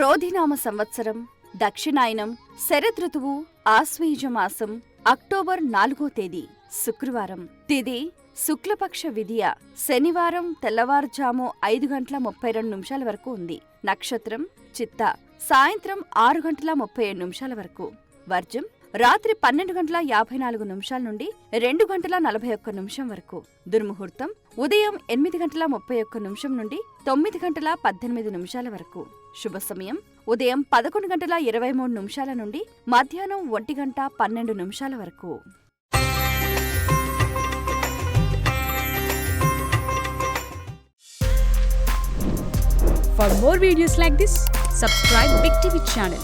క్రోధినామ సంవత్సరం, దక్షిణాయనం, శరదృతువు, ఆశ్వయుజ మాసం, అక్టోబర్ 4వ తేదీ శుక్రవారం. తిథి శుక్లపక్ష విదియ, శనివారం తెల్లవారుజాము 5:32 వరకు ఉంది. నక్షత్రం చిత్త, సాయంత్రం 6:37 వరకు. వర్జం రాత్రి 12:54 నుండి 2:41 వరకు. దుర్ముహూర్తం ఉదయం 8:31 నుండి 9:18 వరకు. శుభ సమయం ఉదయం 11:23 నుండి మధ్యాహ్నం 1:12 వరకు. For more videos like this, subscribe Big TV channel.